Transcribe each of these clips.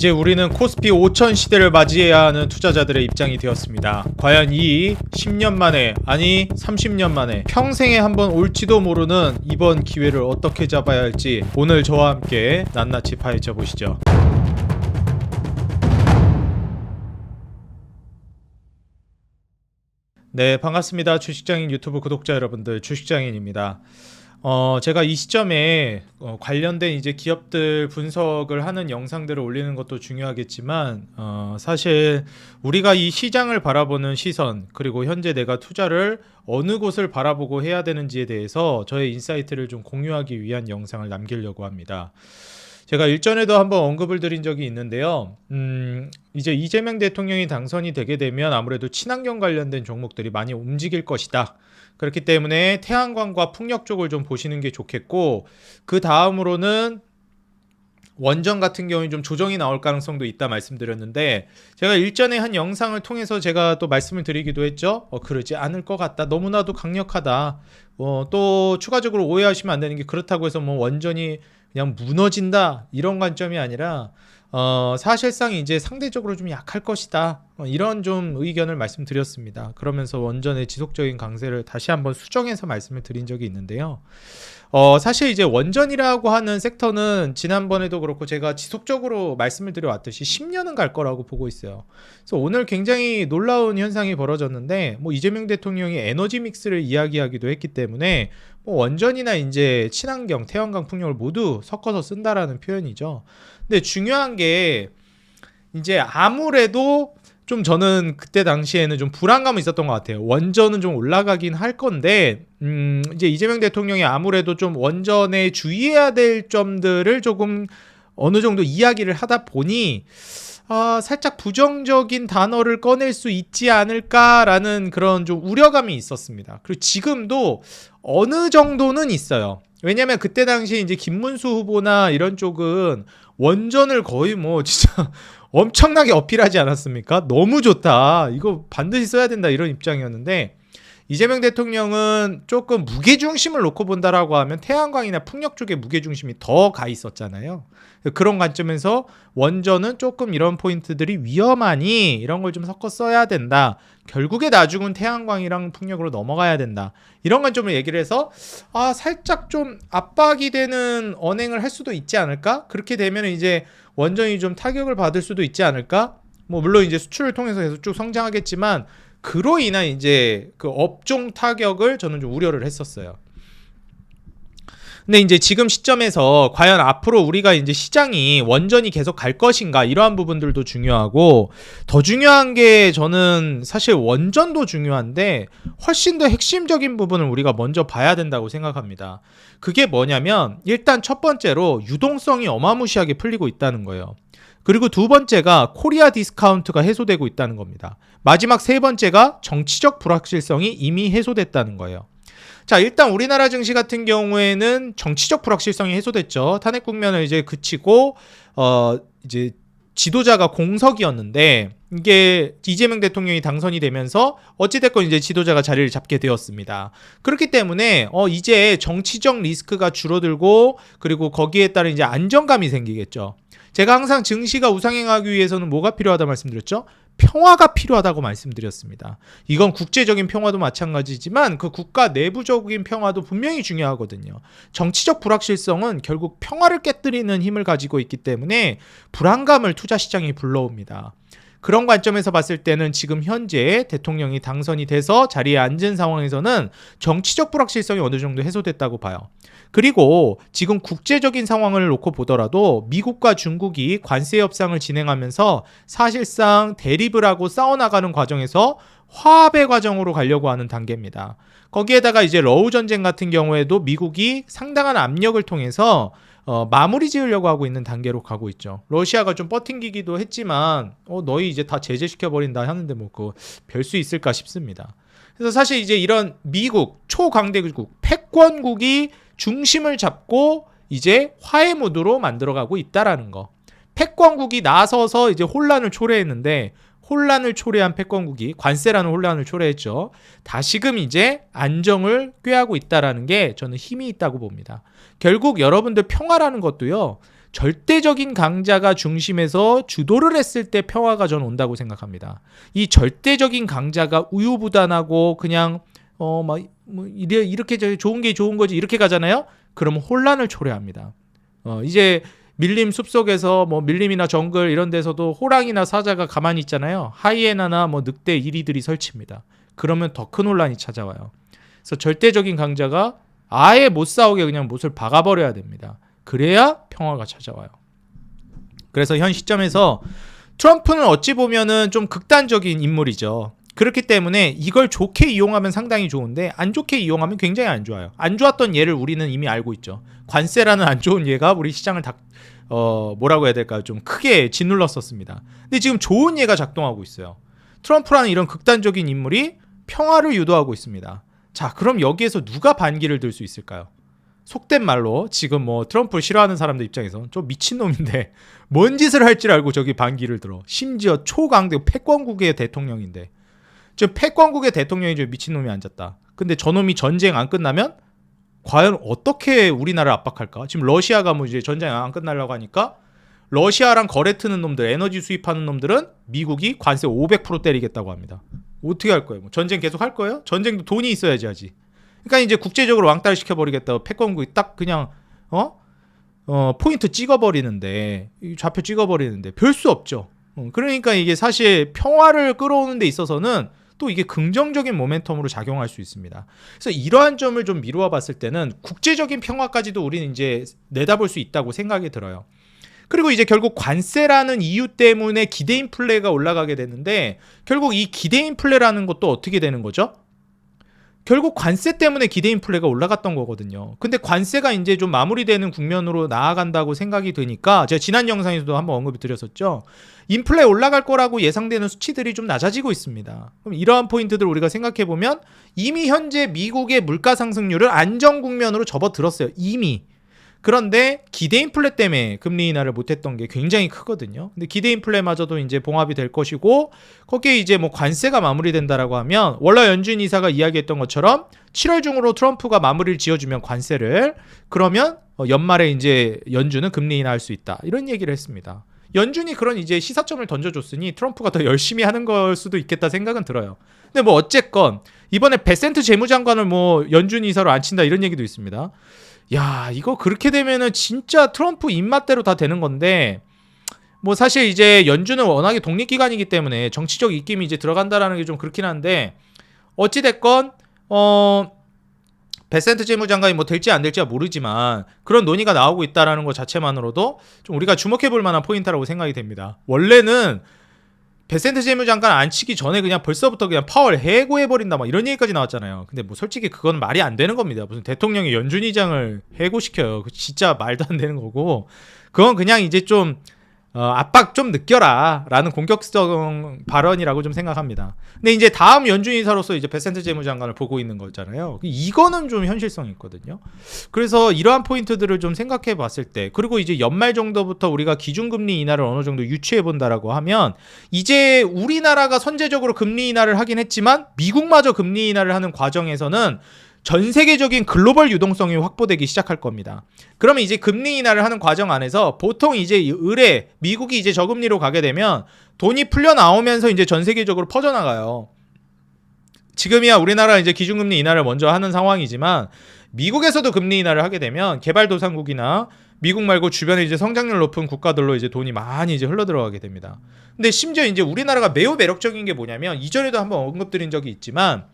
이제 우리는 코스피 5000 시대를 맞이해야 하는 투자자들의 입장이 되었습니다. 과연 이 10년 만에, 아니 30년 만에 평생에 한번 올지도 모르는 이번 기회를 어떻게 잡아야 할지 오늘 저와 함께 낱낱이 파헤쳐 보시죠. 네, 반갑습니다. 주식장인 유튜브 구독자 여러분들, 주식장인입니다. 제가 이 시점에 관련된 이제 기업들 분석을 하는 영상들을 올리는 것도 중요하겠지만 사실 우리가 이 시장을 바라보는 시선, 그리고 현재 내가 투자를 어느 곳을 바라보고 해야 되는지에 대해서 저의 인사이트를 좀 공유하기 위한 영상을 남기려고 합니다. 제가 일전에도 한번 언급을 드린 적이 있는데요. 이제 이재명 대통령이 당선이 되게 되면 아무래도 친환경 관련된 종목들이 많이 움직일 것이다. 그렇기 때문에 태양광과 풍력 쪽을 좀 보시는 게 좋겠고, 그 다음으로는 원전 같은 경우에 좀 조정이 나올 가능성도 있다 말씀드렸는데, 제가 일전에 한 영상을 통해서 제가 또 말씀을 드리기도 했죠. 그러지 않을 것 같다. 너무나도 강력하다. 또 추가적으로 오해하시면 안 되는 게, 그렇다고 해서 뭐 원전이 그냥 무너진다 이런 관점이 아니라 사실상 이제 상대적으로 좀 약할 것이다, 이런 좀 의견을 말씀드렸습니다. 그러면서 원전의 지속적인 강세를 다시 한번 수정해서 말씀을 드린 적이 있는데요. 사실 이제 원전이라고 하는 섹터는 지난번에도 그렇고 제가 지속적으로 말씀을 드려왔듯이 10년은 갈 거라고 보고 있어요. 그래서 오늘 굉장히 놀라운 현상이 벌어졌는데, 뭐 이재명 대통령이 에너지 믹스를 이야기하기도 했기 때문에 뭐 원전이나 이제 친환경, 태양광, 풍력을 모두 섞어서 쓴다라는 표현이죠. 근데 중요한 게 이제 아무래도 좀 저는 그때 당시에는 좀 불안감이 있었던 것 같아요. 원전은 좀 올라가긴 할 건데 이제 이재명 대통령이 아무래도 좀 원전에 주의해야 될 점들을 조금 어느 정도 이야기를 하다 보니 살짝 부정적인 단어를 꺼낼 수 있지 않을까라는 그런 좀 우려감이 있었습니다. 그리고 지금도 어느 정도는 있어요. 왜냐면 그때 당시 이제 김문수 후보나 이런 쪽은 원전을 거의 뭐 진짜 엄청나게 어필하지 않았습니까? 너무 좋다, 이거 반드시 써야 된다, 이런 입장이었는데, 이재명 대통령은 조금 무게중심을 놓고 본다라고 하면 태양광이나 풍력 쪽에 무게중심이 더 가 있었잖아요. 그런 관점에서 원전은 조금 이런 포인트들이 위험하니 이런 걸 좀 섞어 써야 된다. 결국에 나중은 태양광이랑 풍력으로 넘어가야 된다. 이런 관점을 얘기를 해서 살짝 좀 압박이 되는 언행을 할 수도 있지 않을까? 그렇게 되면 이제 원전이 좀 타격을 받을 수도 있지 않을까? 뭐 물론 이제 수출을 통해서 계속 쭉 성장하겠지만 그로 인한 이제 그 업종 타격을 저는 좀 우려를 했었어요. 근데 이제 지금 시점에서 과연 앞으로 우리가 이제 시장이 원전이 계속 갈 것인가, 이러한 부분들도 중요하고, 더 중요한 게 저는 사실 원전도 중요한데 훨씬 더 핵심적인 부분을 우리가 먼저 봐야 된다고 생각합니다. 그게 뭐냐면, 일단 첫 번째로 유동성이 어마무시하게 풀리고 있다는 거예요. 그리고 두 번째가 코리아 디스카운트가 해소되고 있다는 겁니다. 마지막 세 번째가 정치적 불확실성이 이미 해소됐다는 거예요. 자, 일단 우리나라 증시 같은 경우에는 정치적 불확실성이 해소됐죠. 탄핵 국면을 이제 그치고 이제 지도자가 공석이었는데, 이게 이재명 대통령이 당선이 되면서 어찌됐건 이제 지도자가 자리를 잡게 되었습니다. 그렇기 때문에 이제 정치적 리스크가 줄어들고, 그리고 거기에 따른 이제 안정감이 생기겠죠. 제가 항상 증시가 우상향하기 위해서는 뭐가 필요하다 말씀드렸죠? 평화가 필요하다고 말씀드렸습니다. 이건 국제적인 평화도 마찬가지지만 그 국가 내부적인 평화도 분명히 중요하거든요. 정치적 불확실성은 결국 평화를 깨뜨리는 힘을 가지고 있기 때문에 불안감을 투자시장이 불러옵니다. 그런 관점에서 봤을 때는 지금 현재 대통령이 당선이 돼서 자리에 앉은 상황에서는 정치적 불확실성이 어느 정도 해소됐다고 봐요. 그리고 지금 국제적인 상황을 놓고 보더라도 미국과 중국이 관세 협상을 진행하면서 사실상 대립을 하고 싸워나가는 과정에서 화합의 과정으로 가려고 하는 단계입니다. 거기에다가 이제 러우 전쟁 같은 경우에도 미국이 상당한 압력을 통해서 마무리 지으려고 하고 있는 단계로 가고 있죠. 러시아가 좀 버팅기기도 했지만 너희 이제 다 제재시켜버린다 하는데 뭐 그거 별 수 있을까 싶습니다. 그래서 사실 이제 이런 미국 초강대국, 패권국이 중심을 잡고 이제 화해 무드로 만들어가고 있다라는 거. 패권국이 나서서 이제 혼란을 초래했는데, 혼란을 초래한 패권국이 관세라는 혼란을 초래했죠. 다시금 이제 안정을 꾀하고 있다라는 게 저는 힘이 있다고 봅니다. 결국 여러분들 평화라는 것도요, 절대적인 강자가 중심에서 주도를 했을 때 평화가 저는 온다고 생각합니다. 이 절대적인 강자가 우유부단하고 그냥 이렇게 좋은 게 좋은 거지 이렇게 가잖아요. 그러면 혼란을 초래합니다. 이제 밀림 숲속에서 뭐 밀림이나 정글 이런 데서도 호랑이나 사자가 가만히 있잖아요. 하이에나나 뭐 늑대 이리들이 설칩니다. 그러면 더 큰 혼란이 찾아와요. 그래서 절대적인 강자가 아예 못 싸우게 그냥 못을 박아버려야 됩니다. 그래야 평화가 찾아와요. 그래서 현 시점에서 트럼프는 어찌 보면은 좀 극단적인 인물이죠. 그렇기 때문에 이걸 좋게 이용하면 상당히 좋은데 안 좋게 이용하면 굉장히 안 좋아요. 안 좋았던 예를 우리는 이미 알고 있죠. 관세라는 안 좋은 예가 우리 시장을 뭐라고 해야 될까요? 좀 크게 짓눌렀었습니다. 근데 지금 좋은 예가 작동하고 있어요. 트럼프라는 이런 극단적인 인물이 평화를 유도하고 있습니다. 자, 그럼 여기에서 누가 반기를 들 수 있을까요? 속된 말로 지금 뭐 트럼프 싫어하는 사람들 입장에서 좀 미친놈인데 뭔 짓을 할 줄 알고 저기 반기를 들어. 심지어 초강대 패권국의 대통령인데 지금 패권국의 대통령이 저 미친놈이 앉았다. 근데 저놈이 전쟁 안 끝나면 과연 어떻게 우리나라를 압박할까? 지금 러시아가 뭐 이제 전쟁 안 끝나려고 하니까 러시아랑 거래 트는 놈들, 에너지 수입하는 놈들은 미국이 관세 500% 때리겠다고 합니다. 어떻게 할 거예요? 뭐 전쟁 계속 할 거예요? 전쟁도 돈이 있어야지 하지. 그러니까 이제 국제적으로 왕따를 시켜버리겠다고 패권국이 딱 그냥 포인트 찍어버리는데 좌표 찍어버리는데 별 수 없죠. 그러니까 이게 사실 평화를 끌어오는 데 있어서는 또 이게 긍정적인 모멘텀으로 작용할 수 있습니다. 그래서 이러한 점을 좀 미루어 봤을 때는 국제적인 평화까지도 우리는 이제 내다볼 수 있다고 생각이 들어요. 그리고 이제 결국 관세라는 이유 때문에 기대인 플레이가 올라가게 되는데 결국 이 기대인 플레이라는 것도 어떻게 되는 거죠? 결국 관세 때문에 기대인 플레이가 올라갔던 거거든요. 근데 관세가 이제 좀 마무리되는 국면으로 나아간다고 생각이 드니까 제가 지난 영상에서도 한번 언급을 드렸었죠. 인플레 올라갈 거라고 예상되는 수치들이 좀 낮아지고 있습니다. 그럼 이러한 포인트들 우리가 생각해 보면 이미 현재 미국의 물가 상승률을 안정 국면으로 접어들었어요. 이미. 그런데 기대 인플레 때문에 금리 인하를 못했던 게 굉장히 크거든요. 근데 기대 인플레마저도 이제 봉합이 될 것이고 거기에 이제 뭐 관세가 마무리된다라고 하면 원래 연준 이사가 이야기했던 것처럼 7월 중으로 트럼프가 마무리를 지어주면 관세를 그러면 연말에 이제 연준은 금리 인하할 수 있다 이런 얘기를 했습니다. 연준이 그런 이제 시사점을 던져줬으니 트럼프가 더 열심히 하는 걸 수도 있겠다 생각은 들어요. 근데 뭐 어쨌건 이번에 베센트 재무장관을 뭐 연준 이사로 안 친다 이런 얘기도 있습니다. 야, 이거 그렇게 되면은 진짜 트럼프 입맛대로 다 되는 건데 뭐 사실 이제 연준은 워낙에 독립기관이기 때문에 정치적 입김이 이제 들어간다라는 게 좀 그렇긴 한데 어찌됐건 베센트 재무장관이 뭐 될지 안 될지야 모르지만 그런 논의가 나오고 있다라는 것 자체만으로도 좀 우리가 주목해볼 만한 포인트라고 생각이 됩니다. 원래는 베센트 재무장관 안 치기 전에 그냥 벌써부터 그냥 파월 해고해버린다 막 이런 얘기까지 나왔잖아요. 근데 뭐 솔직히 그건 말이 안 되는 겁니다. 무슨 대통령이 연준의장을 해고시켜요. 진짜 말도 안 되는 거고 그건 그냥 이제 좀 압박 좀 느껴라 라는 공격성 발언이라고 좀 생각합니다. 근데 이제 다음 연준이사로서 이제 베센트 재무장관을 보고 있는 거잖아요. 이거는 좀 현실성이 있거든요. 그래서 이러한 포인트들을 좀 생각해 봤을 때 그리고 이제 연말 정도부터 우리가 기준금리 인하를 어느 정도 유치해 본다라고 하면 이제 우리나라가 선제적으로 금리 인하를 하긴 했지만 미국마저 금리 인하를 하는 과정에서는 전 세계적인 글로벌 유동성이 확보되기 시작할 겁니다. 그러면 이제 금리 인하를 하는 과정 안에서 보통 이제 을에 미국이 이제 저금리로 가게 되면 돈이 풀려 나오면서 이제 전 세계적으로 퍼져나가요. 지금이야 우리나라 이제 기준금리 인하를 먼저 하는 상황이지만 미국에서도 금리 인하를 하게 되면 개발도상국이나 미국 말고 주변에 이제 성장률 높은 국가들로 이제 돈이 많이 이제 흘러 들어가게 됩니다. 근데 심지어 이제 우리나라가 매우 매력적인 게 뭐냐면 이전에도 한번 언급드린 적이 있지만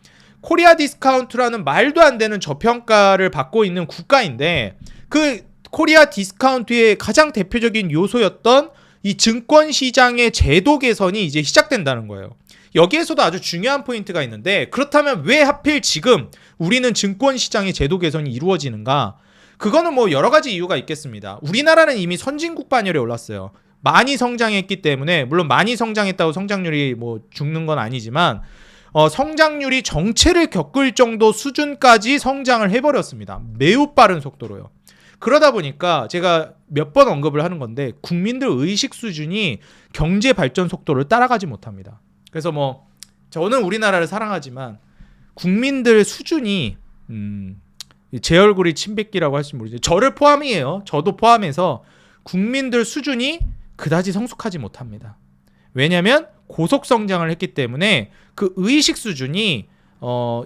코리아 디스카운트라는 말도 안 되는 저평가를 받고 있는 국가인데 그 코리아 디스카운트의 가장 대표적인 요소였던 이 증권시장의 제도 개선이 이제 시작된다는 거예요. 여기에서도 아주 중요한 포인트가 있는데 그렇다면 왜 하필 지금 우리는 증권시장의 제도 개선이 이루어지는가? 그거는 뭐 여러 가지 이유가 있겠습니다. 우리나라는 이미 선진국 반열에 올랐어요. 많이 성장했기 때문에 물론 많이 성장했다고 성장률이 뭐 죽는 건 아니지만 성장률이 정체를 겪을 정도 수준까지 성장을 해버렸습니다. 매우 빠른 속도로요. 그러다 보니까 제가 몇 번 언급을 하는 건데 국민들 의식 수준이 경제 발전 속도를 따라가지 못합니다. 그래서 뭐 저는 우리나라를 사랑하지만 국민들 수준이 제 얼굴이 침뱉기라고 할지 모르겠어요. 저를 포함이에요. 저도 포함해서 국민들 수준이 그다지 성숙하지 못합니다. 왜냐하면 고속 성장을 했기 때문에 그 의식 수준이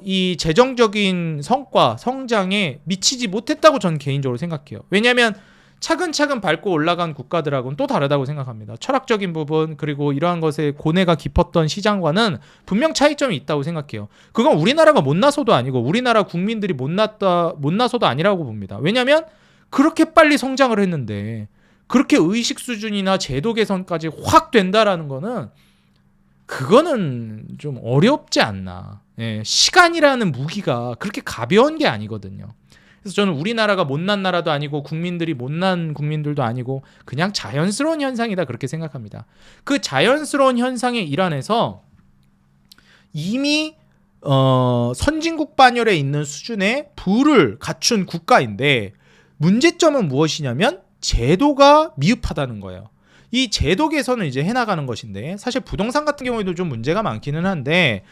이 재정적인 성과, 성장에 미치지 못했다고 저는 개인적으로 생각해요. 왜냐하면 차근차근 밟고 올라간 국가들하고는 또 다르다고 생각합니다. 철학적인 부분 그리고 이러한 것에 고뇌가 깊었던 시장과는 분명 차이점이 있다고 생각해요. 그건 우리나라가 못나서도 아니고 우리나라 국민들이 못나서도 아니라고 봅니다. 왜냐하면 그렇게 빨리 성장을 했는데 그렇게 의식 수준이나 제도 개선까지 확 된다라는 거는 그거는 좀 어렵지 않나. 예, 시간이라는 무기가 그렇게 가벼운 게 아니거든요. 그래서 저는 우리나라가 못난 나라도 아니고 국민들이 못난 국민들도 아니고 그냥 자연스러운 현상이다 그렇게 생각합니다. 그 자연스러운 현상의 일환에서 이미 선진국 반열에 있는 수준의 부를 갖춘 국가인데 문제점은 무엇이냐면 제도가 미흡하다는 거예요. 이 제도 개선을 이제 해나가는 것인데 사실 부동산 같은 경우에도 좀 문제가 많기는 한데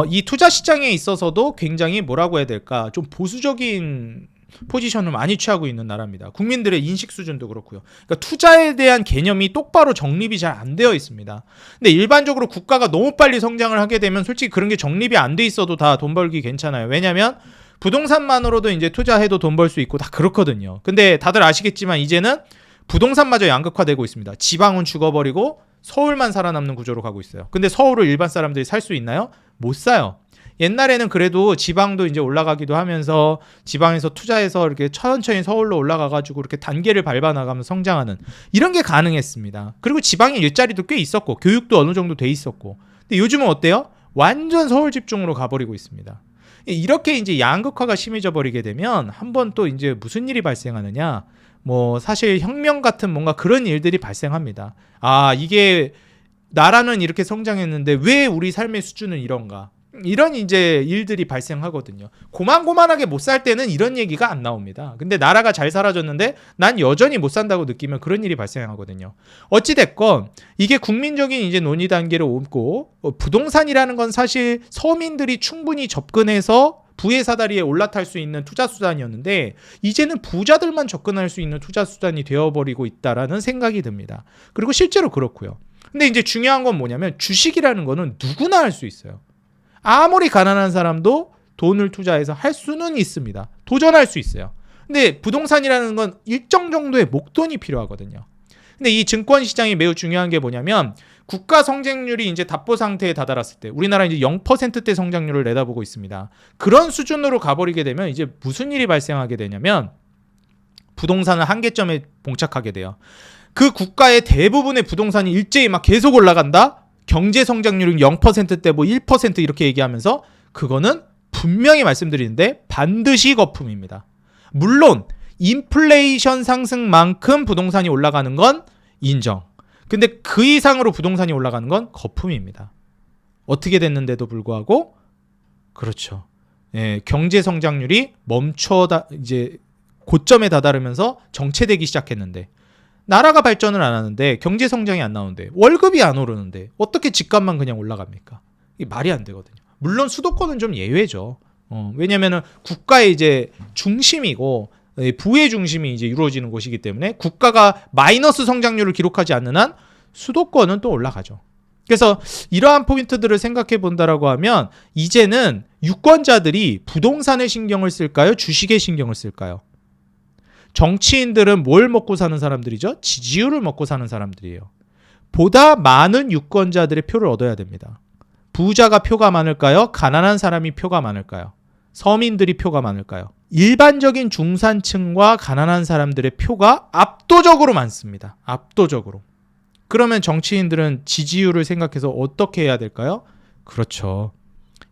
이 투자 시장에 있어서도 굉장히 뭐라고 해야 될까 좀 보수적인 포지션을 많이 취하고 있는 나라입니다. 국민들의 인식 수준도 그렇고요. 그러니까 투자에 대한 개념이 똑바로 정립이 잘 안 되어 있습니다. 근데 일반적으로 국가가 너무 빨리 성장을 하게 되면 솔직히 그런 게 정립이 안 돼 있어도 다 돈 벌기 괜찮아요. 왜냐하면 부동산만으로도 이제 투자해도 돈 벌 수 있고 다 그렇거든요. 근데 다들 아시겠지만 이제는 부동산마저 양극화되고 있습니다. 지방은 죽어버리고 서울만 살아남는 구조로 가고 있어요. 근데 서울을 일반 사람들이 살 수 있나요? 못 사요. 옛날에는 그래도 지방도 이제 올라가기도 하면서 지방에서 투자해서 이렇게 천천히 서울로 올라가가지고 이렇게 단계를 밟아 나가면서 성장하는 이런 게 가능했습니다. 그리고 지방에 일자리도 꽤 있었고 교육도 어느 정도 돼 있었고. 근데 요즘은 어때요? 완전 서울 집중으로 가버리고 있습니다. 이렇게 이제 양극화가 심해져 버리게 되면 한번 또 이제 무슨 일이 발생하느냐? 뭐 사실 혁명 같은 뭔가 그런 일들이 발생합니다. 아, 이게 나라는 이렇게 성장했는데 왜 우리 삶의 수준은 이런가? 이런 이제 일들이 발생하거든요. 고만고만하게 못 살 때는 이런 얘기가 안 나옵니다. 근데 나라가 잘 살아졌는데 난 여전히 못 산다고 느끼면 그런 일이 발생하거든요. 어찌 됐건 이게 국민적인 이제 논의 단계를 옮고 부동산이라는 건 사실 서민들이 충분히 접근해서 부의 사다리에 올라탈 수 있는 투자 수단이었는데 이제는 부자들만 접근할 수 있는 투자 수단이 되어버리고 있다라는 생각이 듭니다. 그리고 실제로 그렇고요. 근데 이제 중요한 건 뭐냐면 주식이라는 거는 누구나 할 수 있어요. 아무리 가난한 사람도 돈을 투자해서 할 수는 있습니다. 도전할 수 있어요. 근데 부동산이라는 건 일정 정도의 목돈이 필요하거든요. 근데 이 증권 시장이 매우 중요한 게 뭐냐면 국가 성장률이 이제 답보 상태에 다다랐을 때 우리나라 이제 0%대 성장률을 내다보고 있습니다. 그런 수준으로 가버리게 되면 이제 무슨 일이 발생하게 되냐면 부동산은 한계점에 봉착하게 돼요. 그 국가의 대부분의 부동산이 일제히 막 계속 올라간다? 경제 성장률은 0%대 뭐 1% 이렇게 얘기하면서 그거는 분명히 말씀드리는데 반드시 거품입니다. 물론 인플레이션 상승만큼 부동산이 올라가는 건 인정. 근데 그 이상으로 부동산이 올라가는 건 거품입니다. 어떻게 됐는데도 불구하고 그렇죠. 예, 경제 성장률이 이제 고점에 다다르면서 정체되기 시작했는데 나라가 발전을 안 하는데 경제 성장이 안 나오는데 월급이 안 오르는데 어떻게 집값만 그냥 올라갑니까? 이게 말이 안 되거든요. 물론 수도권은 좀 예외죠. 왜냐면은 국가의 이제 중심이고 부의 중심이 이제 이루어지는 곳이기 때문에 국가가 마이너스 성장률을 기록하지 않는 한 수도권은 또 올라가죠. 그래서 이러한 포인트들을 생각해 본다라고 하면 이제는 유권자들이 부동산에 신경을 쓸까요? 주식에 신경을 쓸까요? 정치인들은 뭘 먹고 사는 사람들이죠? 지지율을 먹고 사는 사람들이에요. 보다 많은 유권자들의 표를 얻어야 됩니다. 부자가 표가 많을까요? 가난한 사람이 표가 많을까요? 서민들이 표가 많을까요? 일반적인 중산층과 가난한 사람들의 표가 압도적으로 많습니다. 압도적으로. 그러면 정치인들은 지지율을 생각해서 어떻게 해야 될까요? 그렇죠.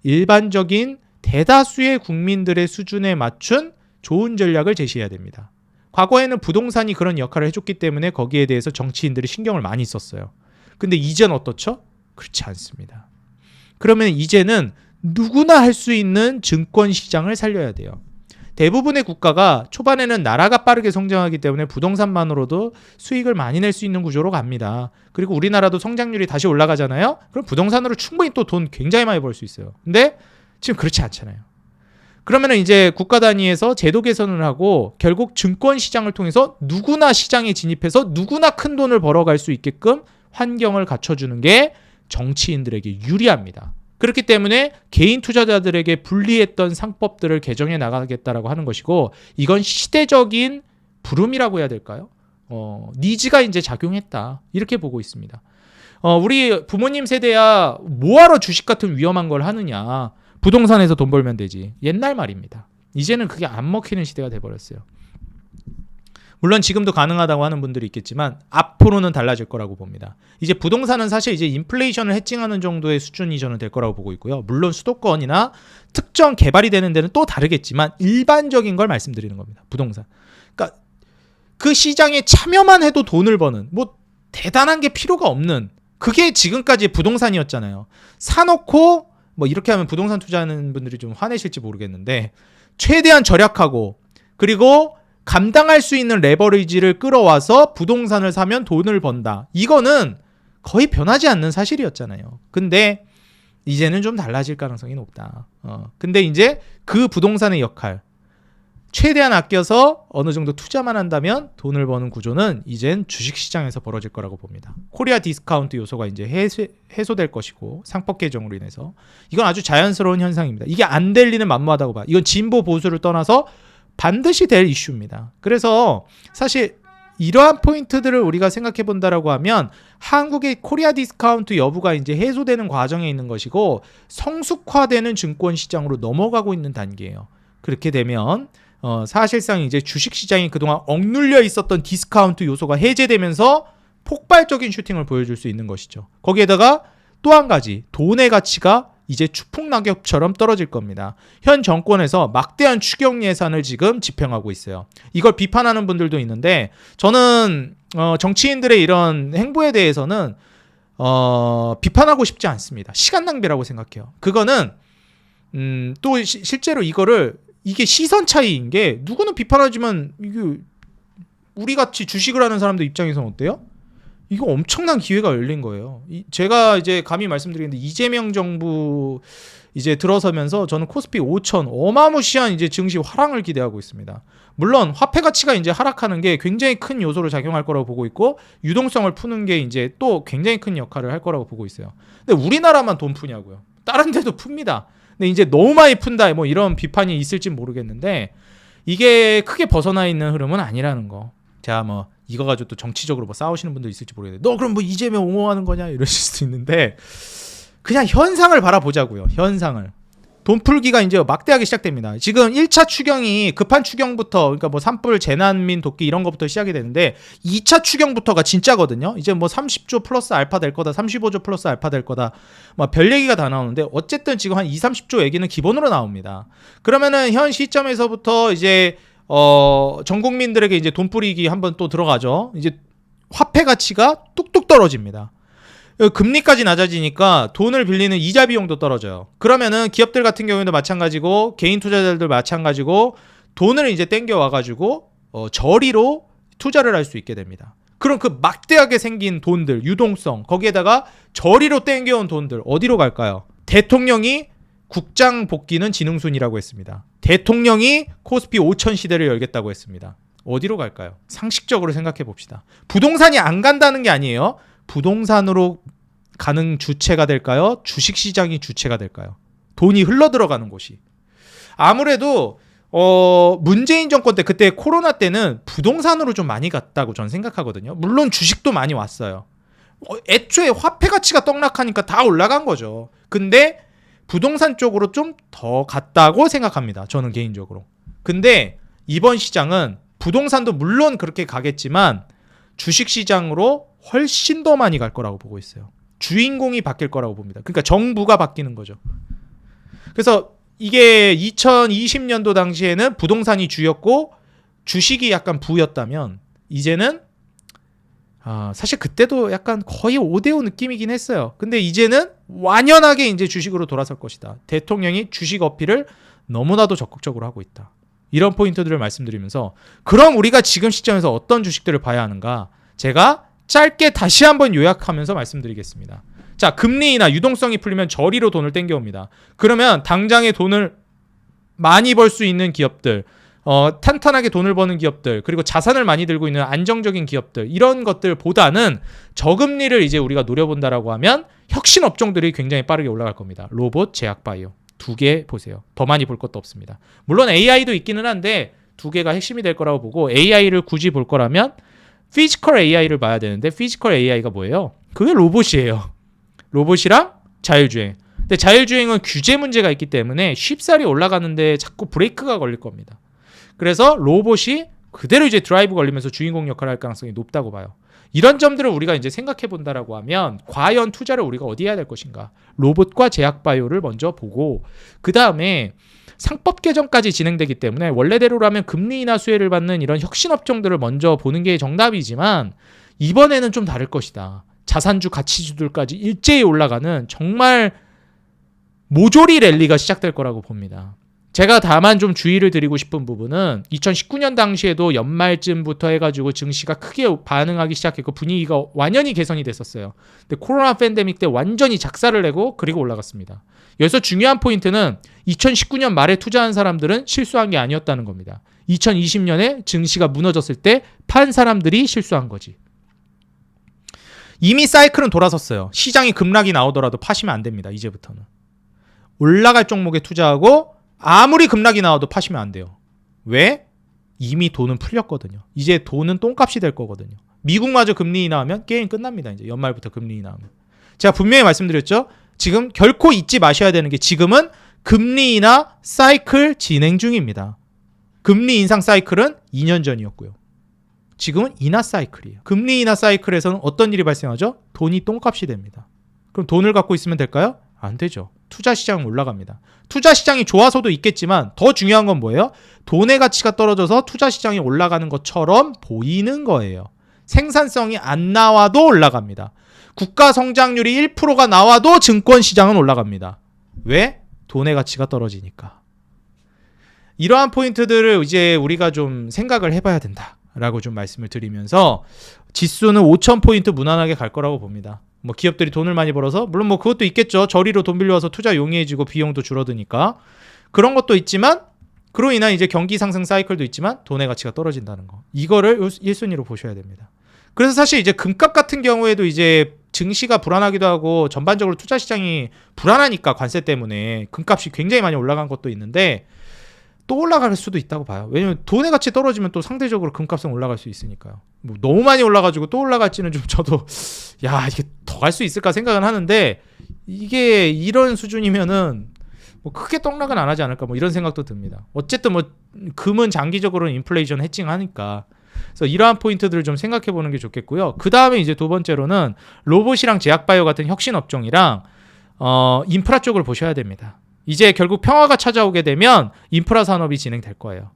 일반적인 대다수의 국민들의 수준에 맞춘 좋은 전략을 제시해야 됩니다. 과거에는 부동산이 그런 역할을 해줬기 때문에 거기에 대해서 정치인들이 신경을 많이 썼어요. 근데 이제는 어떻죠? 그렇지 않습니다. 그러면 이제는 누구나 할 수 있는 증권 시장을 살려야 돼요. 대부분의 국가가 초반에는 나라가 빠르게 성장하기 때문에 부동산만으로도 수익을 많이 낼 수 있는 구조로 갑니다. 그리고 우리나라도 성장률이 다시 올라가잖아요. 그럼 부동산으로 충분히 또 돈 굉장히 많이 벌 수 있어요. 근데 지금 그렇지 않잖아요. 그러면은 이제 국가 단위에서 제도 개선을 하고 결국 증권 시장을 통해서 누구나 시장에 진입해서 누구나 큰 돈을 벌어갈 수 있게끔 환경을 갖춰주는 게 정치인들에게 유리합니다. 그렇기 때문에 개인 투자자들에게 불리했던 상법들을 개정해 나가겠다라고 하는 것이고, 이건 시대적인 부름이라고 해야 될까요? 니즈가 이제 작용했다, 이렇게 보고 있습니다. 우리 부모님 세대야 뭐하러 주식 같은 위험한 걸 하느냐, 부동산에서 돈 벌면 되지, 옛날 말입니다. 이제는 그게 안 먹히는 시대가 돼버렸어요. 물론 지금도 가능하다고 하는 분들이 있겠지만 앞으로는 달라질 거라고 봅니다. 이제 부동산은 사실 이제 인플레이션을 해칭하는 정도의 수준이 저는 될 거라고 보고 있고요. 물론 수도권이나 특정 개발이 되는 데는 또 다르겠지만 일반적인 걸 말씀드리는 겁니다. 부동산. 그러니까 그 시장에 참여만 해도 돈을 버는, 뭐 대단한 게 필요가 없는, 그게 지금까지 부동산이었잖아요. 사놓고 뭐 이렇게 하면 부동산 투자하는 분들이 좀 화내실지 모르겠는데, 최대한 절약하고 그리고 감당할 수 있는 레버리지를 끌어와서 부동산을 사면 돈을 번다. 이거는 거의 변하지 않는 사실이었잖아요. 근데 이제는 좀 달라질 가능성이 높다. 근데 이제 그 부동산의 역할, 최대한 아껴서 어느 정도 투자만 한다면 돈을 버는 구조는 이젠 주식시장에서 벌어질 거라고 봅니다. 코리아 디스카운트 요소가 이제 해소될 것이고, 상법 개정으로 인해서 이건 아주 자연스러운 현상입니다. 이게 안 될 리는 만무하다고 봐. 이건 진보 보수를 떠나서 반드시 될 이슈입니다. 그래서 사실 이러한 포인트들을 우리가 생각해 본다라고 하면 한국의 코리아 디스카운트 여부가 이제 해소되는 과정에 있는 것이고, 성숙화되는 증권 시장으로 넘어가고 있는 단계예요. 그렇게 되면 사실상 이제 주식시장이 그동안 억눌려 있었던 디스카운트 요소가 해제되면서 폭발적인 슈팅을 보여줄 수 있는 것이죠. 거기에다가 또 한 가지, 돈의 가치가 이제 추풍낙엽처럼 떨어질 겁니다. 현 정권에서 막대한 추경 예산을 지금 집행하고 있어요. 이걸 비판하는 분들도 있는데, 저는 정치인들의 이런 행보에 대해서는 비판하고 싶지 않습니다. 시간 낭비라고 생각해요. 그거는 또 실제로 이게 시선 차이인 게, 누구는 비판하지만 이게 우리같이 주식을 하는 사람들 입장에서는 어때요? 이거 엄청난 기회가 열린 거예요. 제가 이제 감히 말씀드리는데, 이재명 정부 이제 들어서면서 저는 코스피 5천 어마무시한 이제 증시 화랑을 기대하고 있습니다. 물론 화폐 가치가 이제 하락하는 게 굉장히 큰 요소로 작용할 거라고 보고 있고, 유동성을 푸는 게 이제 또 굉장히 큰 역할을 할 거라고 보고 있어요. 근데 우리나라만 돈 푸냐고요? 다른 데도 풉니다. 근데 이제 너무 많이 푼다, 뭐 이런 비판이 있을지 모르겠는데, 이게 크게 벗어나 있는 흐름은 아니라는 거. 자, 뭐 이거 가지고 또 정치적으로 뭐 싸우시는 분도 있을지 모르겠는데, 너 그럼 뭐 이재명 옹호하는 거냐 이러실 수도 있는데, 그냥 현상을 바라보자고요. 현상을. 돈 풀기가 이제 막대하게 시작됩니다. 지금 1차 추경이 급한 추경부터, 그러니까 뭐 산불, 재난민 돕기 이런 것부터 시작이 되는데, 2차 추경부터가 진짜거든요. 이제 뭐 30조 플러스 알파 될 거다, 35조 플러스 알파 될 거다, 뭐 별 얘기가 다 나오는데, 어쨌든 지금 한 2, 30조 얘기는 기본으로 나옵니다. 그러면은 현 시점에서부터 이제 전 국민들에게 이제 돈 뿌리기 한번 또 들어가죠. 이제 화폐 가치가 뚝뚝 떨어집니다. 금리까지 낮아지니까 돈을 빌리는 이자 비용도 떨어져요. 그러면은 기업들 같은 경우에도 마찬가지고, 개인 투자자들도 마찬가지고, 돈을 이제 땡겨 와가지고 저리로 투자를 할 수 있게 됩니다. 그럼 그 막대하게 생긴 돈들, 유동성, 거기에다가 저리로 땡겨온 돈들 어디로 갈까요? 대통령이 국장 복귀는 지능순이라고 했습니다. 대통령이 코스피 5천 시대를 열겠다고 했습니다. 어디로 갈까요? 상식적으로 생각해 봅시다. 부동산이 안 간다는 게 아니에요. 부동산으로 가는 주체가 될까요? 주식시장이 주체가 될까요? 돈이 흘러들어가는 곳이. 아무래도 문재인 정권 때, 그때 코로나 때는 부동산으로 좀 많이 갔다고 저는 생각하거든요. 물론 주식도 많이 왔어요. 애초에 화폐 가치가 떡락하니까 다 올라간 거죠. 근데 부동산 쪽으로 좀 더 갔다고 생각합니다. 저는 개인적으로. 근데 이번 시장은 부동산도 물론 그렇게 가겠지만 주식시장으로 훨씬 더 많이 갈 거라고 보고 있어요. 주인공이 바뀔 거라고 봅니다. 그러니까 정부가 바뀌는 거죠. 그래서 이게 2020년도 당시에는 부동산이 주였고 주식이 약간 부였다면, 이제는 사실 그때도 약간 거의 5대5 느낌이긴 했어요. 근데 이제는 완연하게 이제 주식으로 돌아설 것이다. 대통령이 주식 어필을 너무나도 적극적으로 하고 있다. 이런 포인트들을 말씀드리면서, 그럼 우리가 지금 시점에서 어떤 주식들을 봐야 하는가? 제가 짧게 다시 한번 요약하면서 말씀드리겠습니다. 자, 금리 인하, 유동성이 풀리면 저리로 돈을 땡겨옵니다. 그러면 당장에 돈을 많이 벌 수 있는 기업들, 탄탄하게 돈을 버는 기업들, 그리고 자산을 많이 들고 있는 안정적인 기업들, 이런 것들보다는 저금리를 이제 우리가 노려본다라고 하면 혁신 업종들이 굉장히 빠르게 올라갈 겁니다. 로봇, 제약바이오 두 개 보세요. 더 많이 볼 것도 없습니다. 물론 AI도 있기는 한데 두 개가 핵심이 될 거라고 보고, AI를 굳이 볼 거라면 피지컬 AI를 봐야 되는데, 피지컬 AI가 뭐예요? 그게 로봇이에요. 로봇이랑 자율주행. 근데 자율주행은 규제 문제가 있기 때문에 쉽사리 올라가는데 자꾸 브레이크가 걸릴 겁니다. 그래서 로봇이 그대로 이제 드라이브 걸리면서 주인공 역할을 할 가능성이 높다고 봐요. 이런 점들을 우리가 이제 생각해 본다라고 하면 과연 투자를 우리가 어디에 해야 될 것인가? 로봇과 제약바이오를 먼저 보고, 그 다음에 상법 개정까지 진행되기 때문에 원래대로라면 금리 인하 수혜를 받는 이런 혁신 업종들을 먼저 보는 게 정답이지만, 이번에는 좀 다를 것이다. 자산주 가치주들까지 일제히 올라가는 정말 모조리 랠리가 시작될 거라고 봅니다. 제가 다만 좀 주의를 드리고 싶은 부분은 2019년 당시에도 연말쯤부터 해가지고 증시가 크게 반응하기 시작했고 분위기가 완연히 개선이 됐었어요. 근데 코로나 팬데믹 때 완전히 작사를 내고 그리고 올라갔습니다. 여기서 중요한 포인트는 2019년 말에 투자한 사람들은 실수한 게 아니었다는 겁니다. 2020년에 증시가 무너졌을 때 판 사람들이 실수한 거지. 이미 사이클은 돌아섰어요. 시장이 급락이 나오더라도 파시면 안 됩니다. 이제부터는. 올라갈 종목에 투자하고 아무리 급락이 나와도 파시면 안 돼요. 왜? 이미 돈은 풀렸거든요. 이제 돈은 똥값이 될 거거든요. 미국마저 금리 인하하면 게임 끝납니다. 이제 연말부터 금리 인하하면. 제가 분명히 말씀드렸죠. 지금 결코 잊지 마셔야 되는 게, 지금은 금리 인하 사이클 진행 중입니다. 금리 인상 사이클은 2년 전이었고요. 지금은 인하 사이클이에요. 금리 인하 사이클에서는 어떤 일이 발생하죠? 돈이 똥값이 됩니다. 그럼 돈을 갖고 있으면 될까요? 안 되죠. 투자 시장은 올라갑니다. 투자 시장이 좋아서도 있겠지만 더 중요한 건 뭐예요? 돈의 가치가 떨어져서 투자 시장이 올라가는 것처럼 보이는 거예요. 생산성이 안 나와도 올라갑니다. 국가 성장률이 1%가 나와도 증권 시장은 올라갑니다. 왜? 돈의 가치가 떨어지니까. 이러한 포인트들을 이제 우리가 좀 생각을 해봐야 된다라고 좀 말씀을 드리면서, 지수는 5,000포인트 무난하게 갈 거라고 봅니다. 뭐 기업들이 돈을 많이 벌어서, 물론 뭐 그것도 있겠죠. 저리로 돈 빌려와서 투자 용이해지고 비용도 줄어드니까 그런 것도 있지만, 그로 인한 이제 경기 상승 사이클도 있지만 돈의 가치가 떨어진다는 거, 이거를 1순위로 보셔야 됩니다. 그래서 사실 이제 금값 같은 경우에도 이제 증시가 불안하기도 하고 전반적으로 투자 시장이 불안하니까 관세 때문에 금값이 굉장히 많이 올라간 것도 있는데, 또 올라갈 수도 있다고 봐요. 왜냐면 돈의 가치 떨어지면 또 상대적으로 금값은 올라갈 수 있으니까요. 뭐 너무 많이 올라가지고 또 올라갈지는 좀 저도 야 이게 더 갈 수 있을까 생각은 하는데, 이게 이런 수준이면은 뭐 크게 떡락은 안 하지 않을까, 뭐 이런 생각도 듭니다. 어쨌든 뭐 금은 장기적으로는 인플레이션 해칭하니까. 그래서 이러한 포인트들을 좀 생각해 보는 게 좋겠고요. 그 다음에 이제 두 번째로는 로봇이랑 제약바이오 같은 혁신 업종이랑 인프라 쪽을 보셔야 됩니다. 이제 결국 평화가 찾아오게 되면 인프라 산업이 진행될 거예요.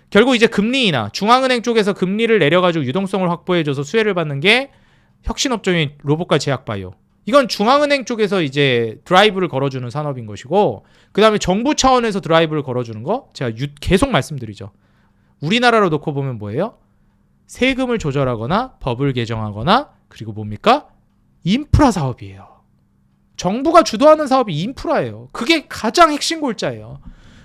결국 이제 금리 인하, 중앙은행 쪽에서 금리를 내려가지고 유동성을 확보해줘서 수혜를 받는 게 혁신업종인 로봇과 제약바이오. 이건 중앙은행 쪽에서 이제 드라이브를 걸어주는 산업인 것이고, 그 다음에 정부 차원에서 드라이브를 걸어주는 거 제가 계속 말씀드리죠. 우리나라로 놓고 보면 뭐예요? 세금을 조절하거나 법을 개정하거나, 그리고 뭡니까? 인프라 사업이에요. 정부가 주도하는 사업이 인프라예요. 그게 가장 핵심 골자예요.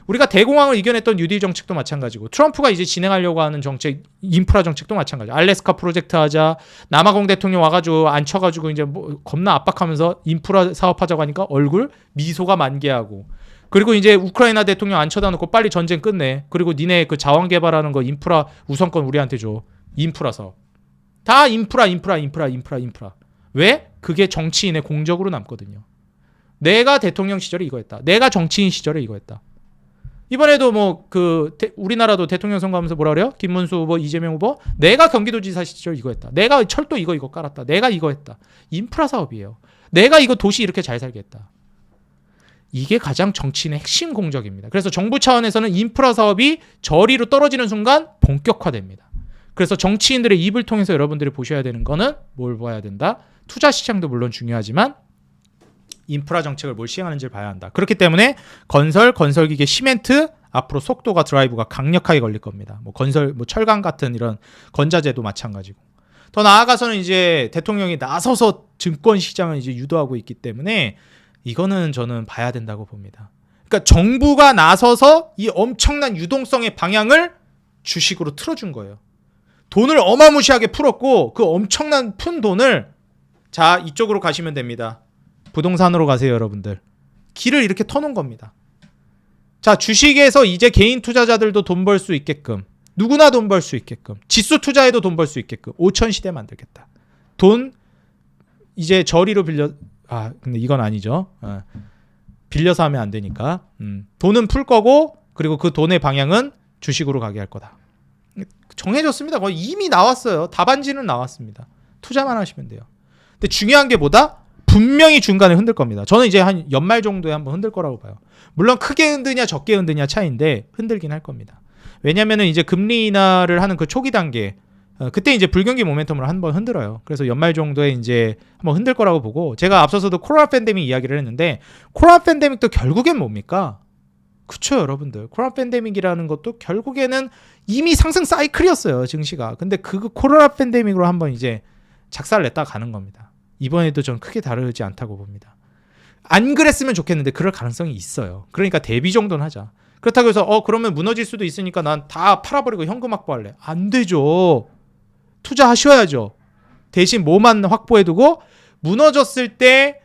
우리가 대공황을 이겨냈던 뉴딜 정책도 마찬가지고, 트럼프가 이제 진행하려고 하는 정책, 인프라 정책도 마찬가지고, 알래스카 프로젝트 하자, 남아공 대통령 와가지고 앉혀가지고 이제 뭐 겁나 압박하면서 인프라 사업하자고 하니까 얼굴 미소가 만개하고, 그리고 이제 우크라이나 대통령 앉혀다 놓고 빨리 전쟁 끝내. 그리고 니네 그 자원 개발하는 거 인프라 우선권 우리한테 줘. 인프라 사업. 다 인프라. 왜? 그게 정치인의 공적으로 남거든요. 내가 대통령 시절에 이거 했다. 내가 정치인 시절에 이거 했다. 이번에도 뭐 우리나라도 대통령 선거하면서 뭐라 그래요? 김문수 후보, 이재명 후보, 내가 경기도지사 시절 이거 했다. 내가 철도 이거 깔았다. 내가 이거 했다. 인프라 사업이에요. 내가 이거 도시 이렇게 잘 살게 했다. 이게 가장 정치인의 핵심 공적입니다. 그래서 정부 차원에서는 인프라 사업이 저리로 떨어지는 순간 본격화됩니다. 그래서 정치인들의 입을 통해서 여러분들이 보셔야 되는 거는 뭘 봐야 된다? 투자 시장도 물론 중요하지만 인프라 정책을 뭘 시행하는지를 봐야 한다. 그렇기 때문에 건설기계, 시멘트 앞으로 속도가 드라이브가 강력하게 걸릴 겁니다. 뭐 철강 같은 이런 건자재도 마찬가지고. 더 나아가서는 이제 대통령이 나서서 증권 시장을 이제 유도하고 있기 때문에 이거는 저는 봐야 된다고 봅니다. 그러니까 정부가 나서서 이 엄청난 유동성의 방향을 주식으로 틀어준 거예요. 돈을 어마무시하게 풀었고 그 엄청난 푼 돈을 자 이쪽으로 가시면 됩니다. 부동산으로 가세요 여러분들. 길을 이렇게 터놓은 겁니다. 자 주식에서 이제 개인 투자자들도 돈 벌 수 있게끔 누구나 돈 벌 수 있게끔 지수 투자에도 돈 벌 수 있게끔 5천 시대 만들겠다. 돈 이제 저리로 빌려 근데 이건 아니죠. 빌려서 하면 안 되니까 돈은 풀 거고 그리고 그 돈의 방향은 주식으로 가게 할 거다. 정해졌습니다. 거의 이미 나왔어요. 답안지는 나왔습니다. 투자만 하시면 돼요. 근데 중요한 게 뭐다? 분명히 중간에 흔들 겁니다. 저는 이제 한 연말 정도에 한번 흔들 거라고 봐요. 물론 크게 흔드냐 적게 흔드냐 차이인데 흔들긴 할 겁니다. 왜냐면은 이제 금리 인하를 하는 그 초기 단계 그때 이제 불경기 모멘텀으로 한번 흔들어요. 그래서 연말 정도에 이제 한번 흔들 거라고 보고 제가 앞서서도 코로나 팬데믹 이야기를 했는데 코로나 팬데믹도 결국엔 뭡니까? 그쵸 여러분들. 코로나 팬데믹이라는 것도 결국에는 이미 상승 사이클이었어요. 증시가. 근데 그 코로나 팬데믹으로 한번 이제 작살을 냈다 가는 겁니다. 이번에도 저는 크게 다르지 않다고 봅니다. 안 그랬으면 좋겠는데 그럴 가능성이 있어요. 그러니까 대비 정도는 하자. 그렇다고 해서 그러면 무너질 수도 있으니까 난 다 팔아버리고 현금 확보할래. 안 되죠. 투자하셔야죠. 대신 뭐만 확보해두고 무너졌을 때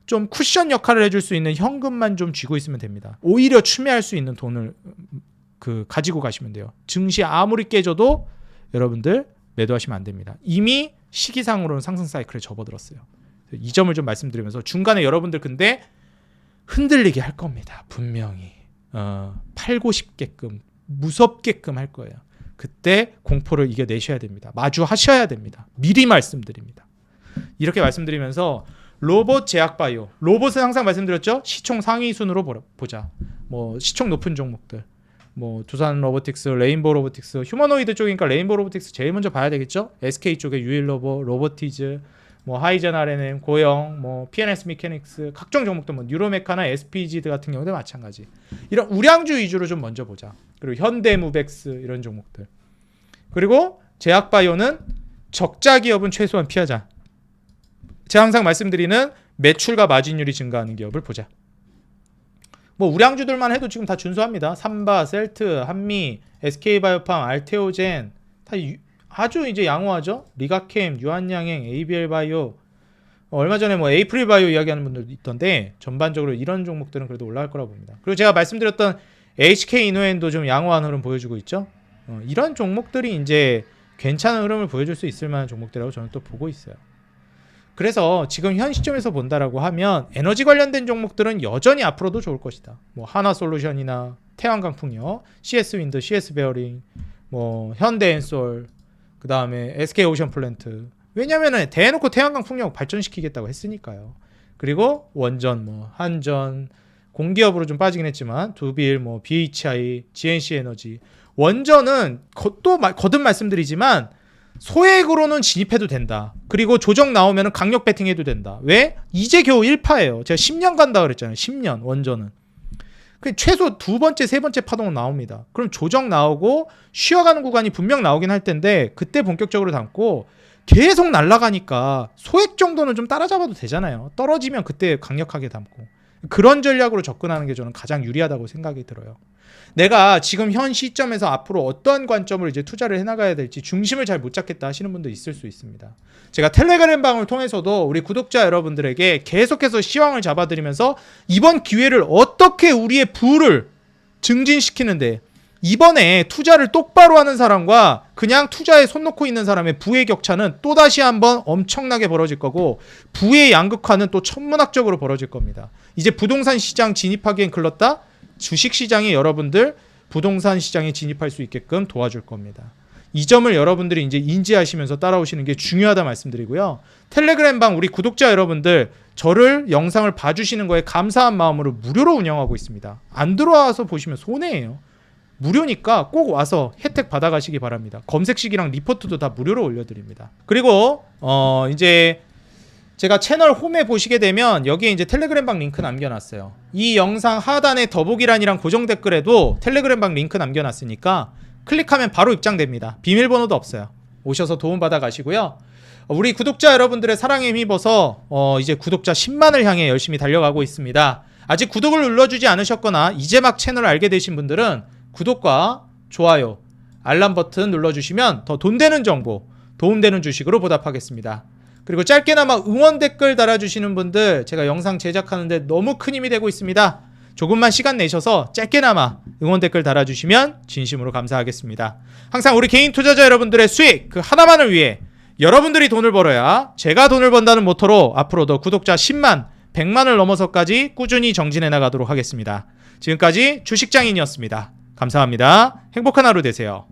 좀 쿠션 역할을 해줄 수 있는 현금만 좀 쥐고 있으면 됩니다. 오히려 추매할 수 있는 돈을 가지고 가시면 돼요. 증시 아무리 깨져도 여러분들 매도하시면 안 됩니다. 이미 시기상으로는 상승 사이클에 접어들었어요. 이 점을 좀 말씀드리면서 중간에 여러분들 근데 흔들리게 할 겁니다. 분명히 팔고 싶게끔 무섭게끔 할 거예요. 그때 공포를 이겨내셔야 됩니다. 마주하셔야 됩니다. 미리 말씀드립니다. 이렇게 말씀드리면서 로봇 제약바이오. 로봇은 항상 말씀드렸죠. 시총 상위 순으로 보자. 뭐 시총 높은 종목들. 뭐 두산 로보틱스, 레인보우 로보틱스, 휴머노이드 쪽이니까 레인보우 로보틱스 제일 먼저 봐야 되겠죠. SK 쪽에 유일로보, 로보티즈, 뭐 하이젠 R&M, 고영, 뭐 PNS 미케닉스 각종 종목들 뭐 뉴로메카나 SPG 같은 경우도 마찬가지. 이런 우량주 위주로 좀 먼저 보자. 그리고 현대무벡스 이런 종목들. 그리고 제약바이오는 적자 기업은 최소한 피하자. 제가 항상 말씀드리는 매출과 마진율이 증가하는 기업을 보자. 뭐 우량주들만 해도 지금 다 준수합니다. 삼바, 셀트, 한미, SK바이오팜, 알테오젠 다 아주 이제 양호하죠. 리가캠, 유한양행, ABL바이오 얼마 전에 뭐 에이프릴바이오 이야기하는 분들도 있던데 전반적으로 이런 종목들은 그래도 올라갈 거라고 봅니다. 그리고 제가 말씀드렸던 HK이노엔도 좀 양호한 흐름 보여주고 있죠. 이런 종목들이 이제 괜찮은 흐름을 보여줄 수 있을 만한 종목들이라고 저는 또 보고 있어요. 그래서 지금 현 시점에서 본다라고 하면 에너지 관련된 종목들은 여전히 앞으로도 좋을 것이다. 뭐 하나솔루션이나 태양광풍력, CS윈드, CS베어링, 뭐 현대엔솔, 그 다음에 SK오션플랜트. 왜냐면은 대놓고 태양광풍력 발전시키겠다고 했으니까요. 그리고 원전, 뭐 한전, 공기업으로 좀 빠지긴 했지만 두빌, 뭐 BHI, GNC에너지. 원전은 또 거듭 말씀드리지만 소액으로는 진입해도 된다. 그리고 조정 나오면 강력 배팅해도 된다. 왜? 이제 겨우 1파예요. 제가 10년 간다 그랬잖아요. 10년 원전은. 최소 두 번째, 세 번째 파동은 나옵니다. 그럼 조정 나오고 쉬어가는 구간이 분명 나오긴 할 텐데 그때 본격적으로 담고 계속 날아가니까 소액 정도는 좀 따라잡아도 되잖아요. 떨어지면 그때 강력하게 담고. 그런 전략으로 접근하는 게 저는 가장 유리하다고 생각이 들어요. 내가 지금 현 시점에서 앞으로 어떠한 관점으로 이제 투자를 해나가야 될지 중심을 잘 못 잡겠다 하시는 분도 있을 수 있습니다. 제가 텔레그램 방을 통해서도 우리 구독자 여러분들에게 계속해서 시황을 잡아드리면서 이번 기회를 어떻게 우리의 부를 증진시키는데 이번에 투자를 똑바로 하는 사람과 그냥 투자에 손 놓고 있는 사람의 부의 격차는 또다시 한번 엄청나게 벌어질 거고 부의 양극화는 또 천문학적으로 벌어질 겁니다. 이제 부동산 시장 진입하기엔 글렀다. 주식시장에 여러분들 부동산 시장에 진입할 수 있게끔 도와줄 겁니다. 이 점을 여러분들이 이제 인지하시면서 따라오시는 게 중요하다 말씀드리고요. 텔레그램 방 우리 구독자 여러분들 저를 영상을 봐주시는 거에 감사한 마음으로 무료로 운영하고 있습니다. 안 들어와서 보시면 손해예요. 무료니까 꼭 와서 혜택 받아가시기 바랍니다. 검색식이랑 리포트도 다 무료로 올려드립니다. 그리고 이제 제가 채널 홈에 보시게 되면 여기에 이제 텔레그램 방 링크 남겨놨어요. 이 영상 하단에 더보기란이랑 고정 댓글에도 텔레그램 방 링크 남겨놨으니까 클릭하면 바로 입장됩니다. 비밀번호도 없어요. 오셔서 도움 받아 가시고요. 우리 구독자 여러분들의 사랑에 힘입어서 이제 구독자 10만을 향해 열심히 달려가고 있습니다. 아직 구독을 눌러주지 않으셨거나 이제 막 채널을 알게 되신 분들은 구독과 좋아요, 알람 버튼 눌러주시면 더 돈 되는 정보, 도움되는 주식으로 보답하겠습니다. 그리고 짧게나마 응원 댓글 달아주시는 분들 제가 영상 제작하는데 너무 큰 힘이 되고 있습니다. 조금만 시간 내셔서 짧게나마 응원 댓글 달아주시면 진심으로 감사하겠습니다. 항상 우리 개인 투자자 여러분들의 수익 그 하나만을 위해 여러분들이 돈을 벌어야 제가 돈을 번다는 모토로 앞으로도 구독자 10만, 100만을 넘어서까지 꾸준히 정진해 나가도록 하겠습니다. 지금까지 주식장인이었습니다. 감사합니다. 행복한 하루 되세요.